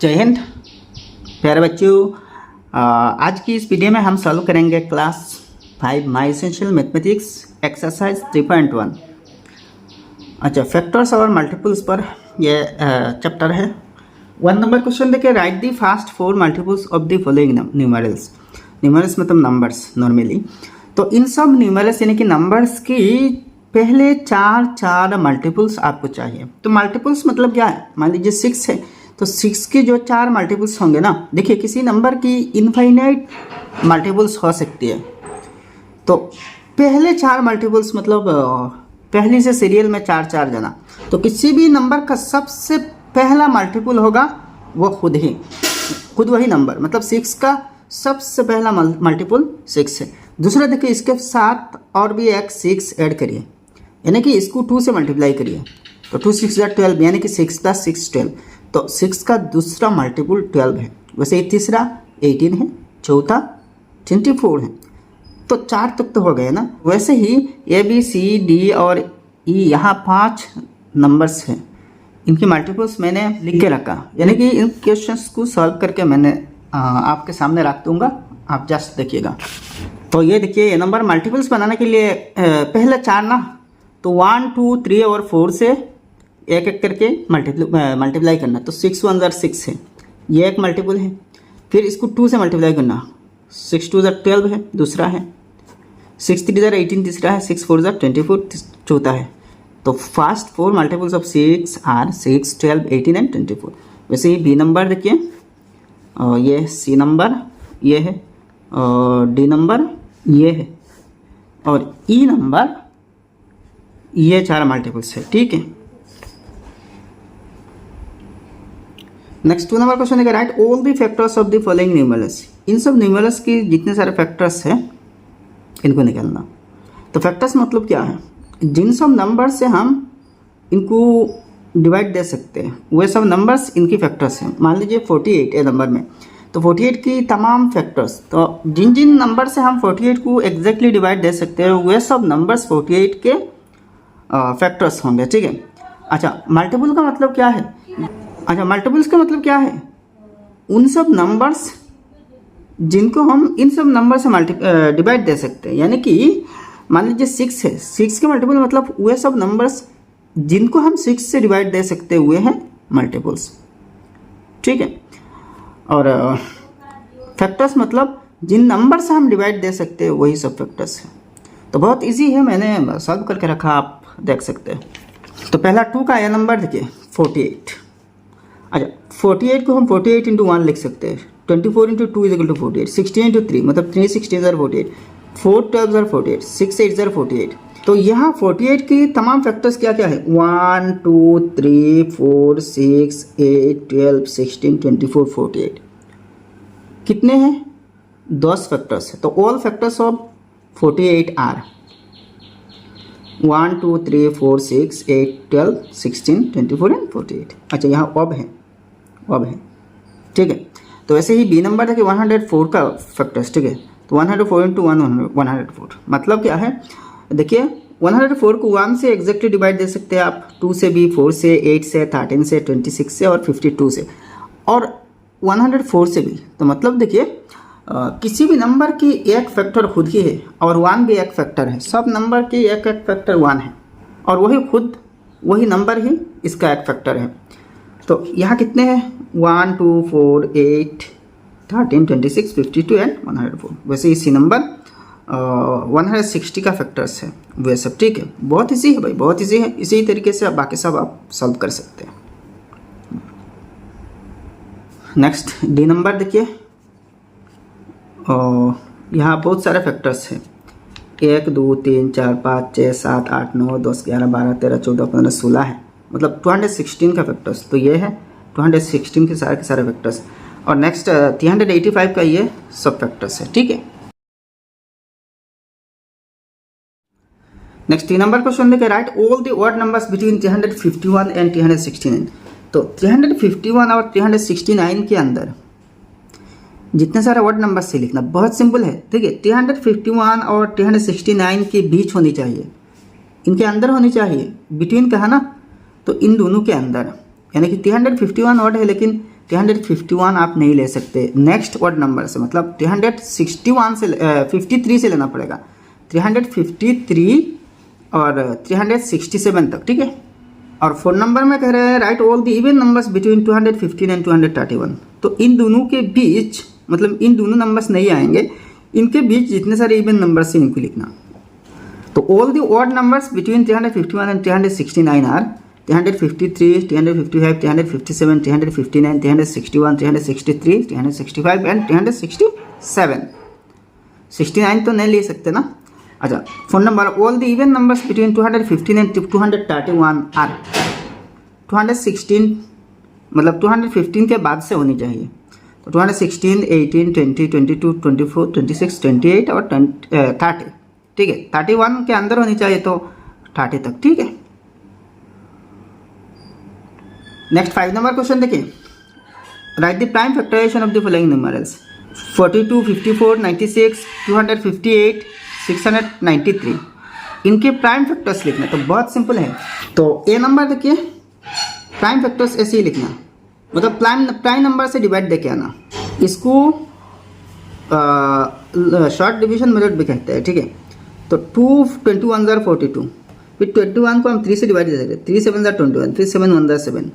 जय हिंद प्यारे बच्चों। आज की इस वीडियो में हम सॉल्व करेंगे क्लास 5 माई एसेंशियल मैथमेटिक्स एक्सरसाइज 3.1। अच्छा, फैक्टर्स और मल्टीपल्स पर यह चैप्टर है। 1 नंबर क्वेश्चन देखिए, right the fast 4 multiples of the following numerals. Numerals मतलब नंबर्स नॉर्मली। तो इन सब न्यूमरल्स यानी कि नंबर्स की पहले चार मल्टीपल्स आपको चाहिए। तो मल्टीपल्स मतलब क्या है, मान लीजिए 6 है तो 6 के जो 4 मल्टीपल्स होंगे ना, देखिए किसी नंबर की इनफाइनाइट मल्टीपल्स हो सकती है। तो पहले 4 मल्टीपल्स मतलब पहली से सीरियल में 4 जना, तो किसी भी नंबर का सबसे पहला मल्टीपल होगा वो खुद वही नंबर, मतलब 6 का सबसे पहला मल्टीपल 6 है। दूसरा देखिए, इसके साथ और भी एक 6 ऐड करिए, यानी कि इसको 2 से मल्टीप्लाई करिए। तो 2 6 12, यानी कि 6 + 6 12। तो 6 का दूसरा मल्टीपल 12 है। वैसे ये तीसरा 18 है, चौथा 24 है। तो 4 तक तो हो गए ना। वैसे ही ABCD और E यहाँ 5 नंबर्स हैं, इनके मल्टीपल्स मैंने लिख के रखा, यानी कि इन क्वेश्चंस को सॉल्व करके मैंने आपके सामने रख दूंगा, आप जस्ट देखिएगा। तो ये देखिए, ये नंबर मल्टीपल्स बनाने के लिए पहले 4 ना, तो 1 2 3 और 4 से एक एक करके मल्टीप्लाई करना। तो 6 1 = 6 है, ये एक मल्टीपल है। फिर इसको 2 से मल्टीप्लाई करना, 6 2 = 12 है, दूसरा है। 6 3 = 18, तीसरा है। 6 4 = 24, चौथा है। तो first 4 multiples of 6 are 6 12 18 and 24। वैसे ये बी नंबर देखिए, ये सी नंबर ये है, डी नंबर ये है, और ई नंबर ये 4 मल्टीपल्स है। ठीक है, नेक्स्ट 2 नंबर क्वेश्चन है, write all the factors of the following numerals. इन सब न्यूमरल्स की जितने सारे फैक्टर्स हैं इनको निकालना। तो फैक्टर्स मतलब क्या है, जिन सब नंबर से हम इनको डिवाइड दे सकते हैं वे सब नंबर्स इनकी फैक्टर्स हैं। मान लीजिए 48 है नंबर में, तो 48 की तमाम फैक्टर्स, तो जिन जिन नंबर से हम 48 को एग्जैक्टली डिवाइड दे सकते हैं वे सब नंबर्स 48 के फैक्टर्स होंगे। ठीक है। अच्छा, मल्टीपल का मतलब क्या है, मल्टीपल्स का मतलब क्या है, उन सब नंबर्स जिनको हम इन सब नंबर से डिवाइड दे सकते हैं। यानी कि मान लीजिए 6 है, 6 के मल्टीपल मतलब वे सब नंबर्स जिनको हम 6 से डिवाइड दे सकते हुए हैं मल्टीपल्स। ठीक है। और फैक्टर्स मतलब जिन नंबर से हम डिवाइड दे सकते हैं वही सब फैक्टर्स हैं। तो बहुत इजी है, मैंने सॉल्व करके रखा, आप देख सकते हैं। तो पहला 2 का यह नंबर देखिए 48। अच्छा, 48 को हम 48 × 1 लिख सकते हैं। 24 × 2 = 48, 16 × 3 मतलब 3 16 = 48, 4 12 = 48, 6 8 = 48। तो यहाँ 48 की तमाम फैक्टर्स क्या क्या है, 1 2 3 4 6 8 12 16 24 48। कितने हैं, 10 फैक्टर्स है। तो all factors of 48 are 1 2 3 4 6 8 12 16 24 and 48। अच्छा, यहाँ ऑब है। ठीक है। तो वैसे ही बी नंबर देखिए 104 का फैक्टर्स। ठीक है। तो 104 × 1 104 मतलब क्या है, देखिए 104 को 1 से एग्जैक्टली डिवाइड दे सकते हैं आप, 2 से भी, 4 से, 8 से, 13 से, 26 से और 52 से, और 104 से भी। तो मतलब देखिए किसी भी नंबर की एक फैक्टर खुद ही है और 1 भी एक फैक्टर है। सब नंबर की एक फैक्टर 1 है और वही नंबर ही इसका एक फैक्टर है। तो यहाँ कितने हैं, 1 2 4 8 13 26 52 एंड 104। वैसे इसी नंबर 160 का फैक्टर्स है वे सब। ठीक है, बहुत इजी है भाई, बहुत इजी है। इसी तरीके से बाकी सब आप सॉल्व कर सकते हैं। नेक्स्ट डी नंबर देखिए, यहाँ बहुत सारे फैक्टर्स हैं, 1 2 3 4 5 6 7 8 9 10 11 12 13 14 15 16 है, मतलब 216 का फैक्टर्स। तो ये है 216 के सारे फैक्टर्स। और नेक्स्ट 385 का ये सब फैक्टर्स है। ठीक है। नेक्स्ट 3 नंबर क्वेश्चन देखिए, right all the odd numbers between 351 and 369। तो 351 और 369 के अंदर जितने सारे ऑड नंबर से लिखना बहुत सिंपल है। ठीक है, 351 और 369 के बीच होनी चाहिए, इनके अंदर होनी चाहिए। बिटवीन कहा ना, तो इन दोनों के अंदर, यानी कि 351 ऑड है लेकिन 351 आप नहीं ले सकते नेक्स्ट ऑड नंबर से, मतलब 361 से 53 से लेना पड़ेगा, 353 और 367 तक, ठीक है। और 4 नंबर में कह रहे हैं right all the even numbers between 215 and 231। तो इन दोनों के बीच, मतलब इन दोनों नंबर्स नहीं आएंगे, इनके बीच जितने सारे इवन नंबर्स हैं इनको लिखना। तो all the odd numbers between 351 and 369 are 353, 355, 357, 359, 361, 363, 365 and 367। 69 तो नहीं ले सकते ना। अच्छा, phone number all the even numbers between 215 and 231 are 216, मतलब 215 के बाद से होनी चाहिए। तो 216, 18, 20, 22, 24, 26, 28 और 30, ठीक है। 31 के अंदर होनी चाहिए तो 30 तक, ठीक है। नेक्स्ट 5 नंबर क्वेश्चन देखिए, write the prime factorization of the following numerals 42, 54, 96, 258, 693। इनके प्राइम फैक्टर्स लिखना, तो बहुत सिंपल है। तो ए नंबर देखिए, प्राइम फैक्टर्स ऐसे ही लिखना, मतलब प्राइम नंबर से डिवाइड देके आना। इसको शॉर्ट डिवीजन मेथड भी कहते हैं, ठीक है। तो 2 21 जार 42, फिर 21 को हम 3 से डिवाइड दे सकते हैं, 3 7 जार 21, फिर 7 1 जार 7,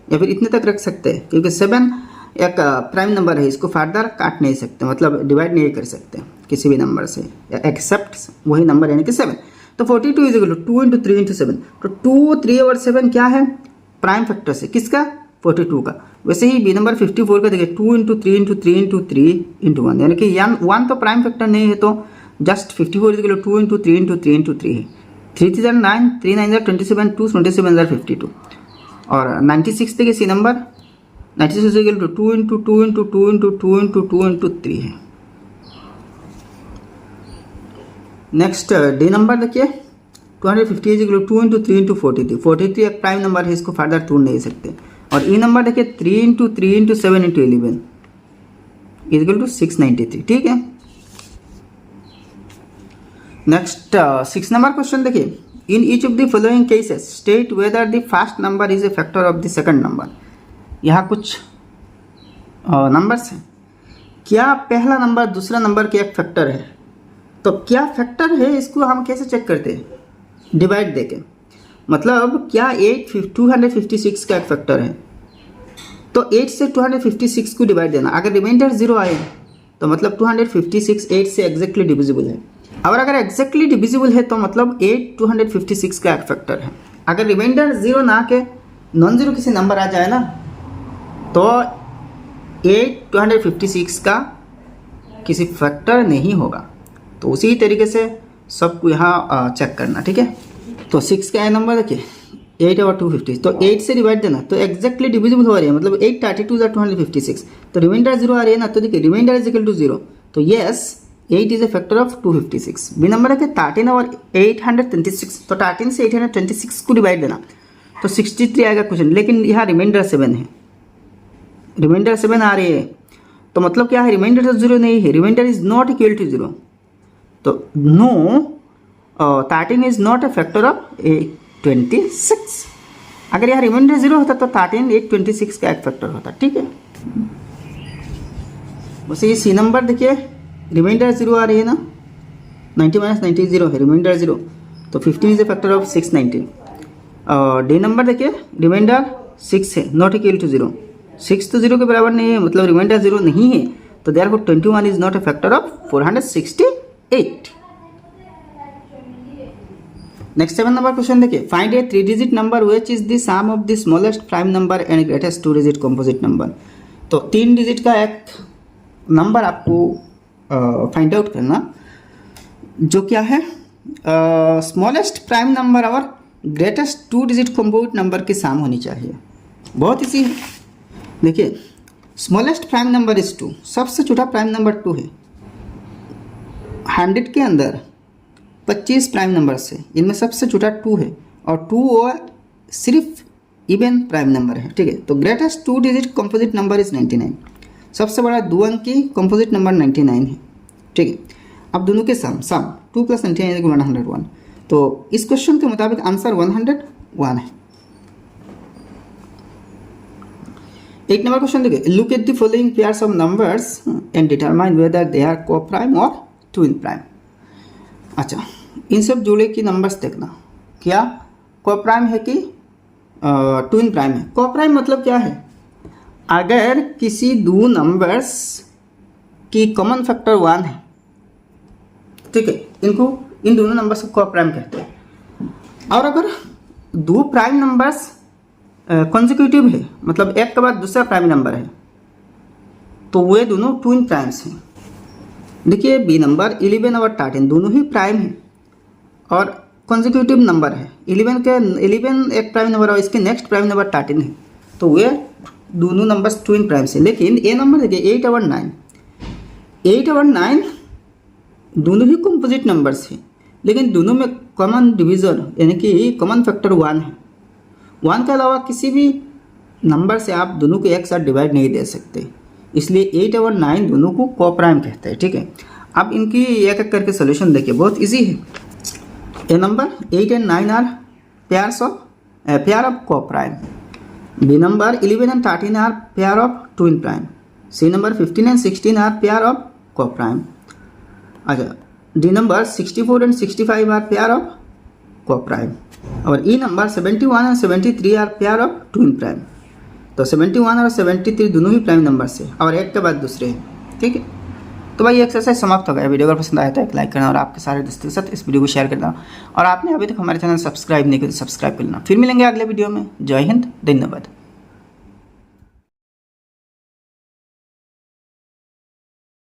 या फिर इतने तक रख सकते हैं, क्योंकि 7 एक प्राइम नंबर है, इसको फर्दर काट नहीं सकते, मतलब डिवाइड नहीं कर सकते किसी भी नंबर से एक्सेप्ट वही नंबर यानी कि 7। तो 42 इज इक्वल टू 2 × 3 × 7। तो 2, 3 और 7 क्या है, प्राइम फैक्टर से, किसका, 42 का। वैसे ही बी नंबर 54 का देखिए 2 × 3 × 3 × 3 × 1, यानी कि 1 तो प्राइम फैक्टर नहीं है, तो जस्ट 54 इज इक्वल टू 2 × 3 × 3 × 3 है। 3 3 जार 9, 3 9 जार 27, 2 27 जार 52। और 96 देखिए C number 96 is equal to 2 × 2 × 2 × 2 × 2 × 3 है। नेक्स्ट डी नंबर देखिए 250 इज इक्वल टू 2 × 3 × 43। 43 एक प्राइम नंबर है, इसको फर्दर तोड़ नहीं सकते। और ई नंबर देखिए 3 × 3 × 7 × 11 इज इक्वल टू 693, ठीक है। नेक्स्ट 6 नंबर क्वेश्चन देखिए, in each of the following cases state whether the first number is a factor of the second number. यहाँ कुछ नंबर्स हैं, क्या पहला नंबर दूसरा नंबर के एक फैक्टर है। तो क्या फैक्टर है, इसको हम कैसे चेक करते हैं, डिवाइड देके, मतलब क्या 256 का एक फैक्टर है, तो 8 से 256 को डिवाइड देना। अगर रिमाइंडर 0 आए तो मतलब 256 8 से एग्जैक्टली डिविजिबल है, और अगर एग्जैक्टली डिविजिबल है तो मतलब 8 256 का एक फैक्टर है। अगर रिमाइंडर 0 ना के नॉन जीरो किसी नंबर आ जाए ना, तो 8 256 का किसी फैक्टर नहीं होगा। तो उसी तरीके से सबको यहाँ चेक करना, ठीक है। तो 6 का नंबर देखिए 8 और 250, तो 8 से डिवाइड देना, तो एग्जैक्टली डिविजिबल हो रही है, मतलब 8 32 जार 256। तो रिमाइंडर 0 आ रही है ना, तो देखिए रिमाइंडर इज इक्वल टू 0, तो yes 8 is a factor of 256। B number है 13 और 826, तो 13 से 826 को डिवाइड देना, तो 63 आएगा क्वेश्चन। लेकिन यहाँ रिमाइंडर 7 है, रिमाइंडर 7 आ रही है, तो मतलब क्या है, रिमाइंडर तो 0 नहीं है, remainder is not equal to 0। तो no 13 is not a factor of 826। अगर यहाँ रिमाइंडर 0 होता तो 13 826 का एक फैक्टर होता, ठीक है। वैसे ये सी नंबर देखिए रिमाइंडर 0 आ रही है ना, 90 - 90 0 है, रिमाइंडर 0, तो 15 इज ए फैक्टर ऑफ 690। और डी नंबर देखिए रिमाइंडर 6 है, नॉट इक्वल टू 0, 6 तो 0 के बराबर नहीं है, मतलब रिमाइंडर 0 नहीं है, तो therefore 21 is not a factor of 468। Next 7 number question देखिए, find a 3 digit number which is the sum of the smallest prime number and greatest 2 digit composite number. तो 3 डिजिट का एक नंबर आपको फाइंड आउट करना, जो क्या है smallest prime number और ग्रेटेस्ट 2 डिजिट कंपोजिट नंबर की सम होनी चाहिए। बहुत इजी है, देखिए स्मॉलेस्ट प्राइम नंबर इज 2, सबसे छोटा प्राइम नंबर 2 है। 100 के अंदर 25 प्राइम नंबर्स है, इनमें सबसे छोटा 2 है, और 2 और सिर्फ इवन प्राइम नंबर है, ठीक है। तो greatest 2 digit composite number is 99, सबसे बड़ा 2 अंक की कंपोजिट नंबर 99 है, ठीक है। अब दोनों के सम 2 + 99 = 101, तो इस क्वेश्चन के मुताबिक आंसर 101 है। 8 नंबर क्वेश्चन देखिए, look at the following pairs of numbers and determine whether they are coprime और ट्विन प्राइम। अच्छा, इन सब जोड़े की नंबर्स देखना, क्या को प्राइम है कि ट्विन प्राइम है। को प्राइम मतलब क्या है, अगर किसी दो नंबर्स की कॉमन फैक्टर 1 है, ठीक है, इनको इन दोनों नंबर्स को को प्राइम कहते हैं। और अगर दो प्राइम नंबर्स कॉन्जिक्यूटिव है, मतलब एक के बाद दूसरा प्राइम नंबर है, तो वे दोनों ट्विन प्राइम्स हैं। देखिए बी नंबर 11 और 13 दोनों ही प्राइम हैं और कॉन्जिक्यूटिव नंबर है। 11 एक प्राइम नंबर और इसके नेक्स्ट प्राइम नंबर 13 है, तो वे दोनों नंबर्स ट्विन प्राइम्स हैं। लेकिन ये नंबर देखिए 8 और 9, 8 और 9 दोनों ही कंपोजिट नंबर्स हैं, लेकिन दोनों में कॉमन डिवीज़र यानी कि कॉमन फैक्टर 1 है। 1 के अलावा किसी भी नंबर से आप दोनों को एक साथ डिवाइड नहीं दे सकते, इसलिए 8 और 9 दोनों को को प्राइम कहते हैं, ठीक है। अब इनकी एक एक करके सोल्यूशन देखिए, बहुत इजी है। A number 8 and 9 are pair of coprime. B number 11 and 13 are pair of twin prime. C number 15 and 16 are pair of coprime. अच्छा, D number 64 and 65 are pair of coprime. और E number 71 and 73 are pair of twin prime. तो 71 और 73 दोनों ही prime number से और एक के बाद दूसरे हैं, ठीक है। तो भाई एक्सरसाइज समाप्त हो गया। वीडियो अगर पसंद आया तो एक लाइक करना और आपके सारे दोस्तों के साथ इस वीडियो को शेयर करना, और आपने अभी तक हमारे चैनल सब्सक्राइब नहीं किया तो सब्सक्राइब कर लेना। फिर मिलेंगे अगले वीडियो में। जय हिंद, धन्यवाद।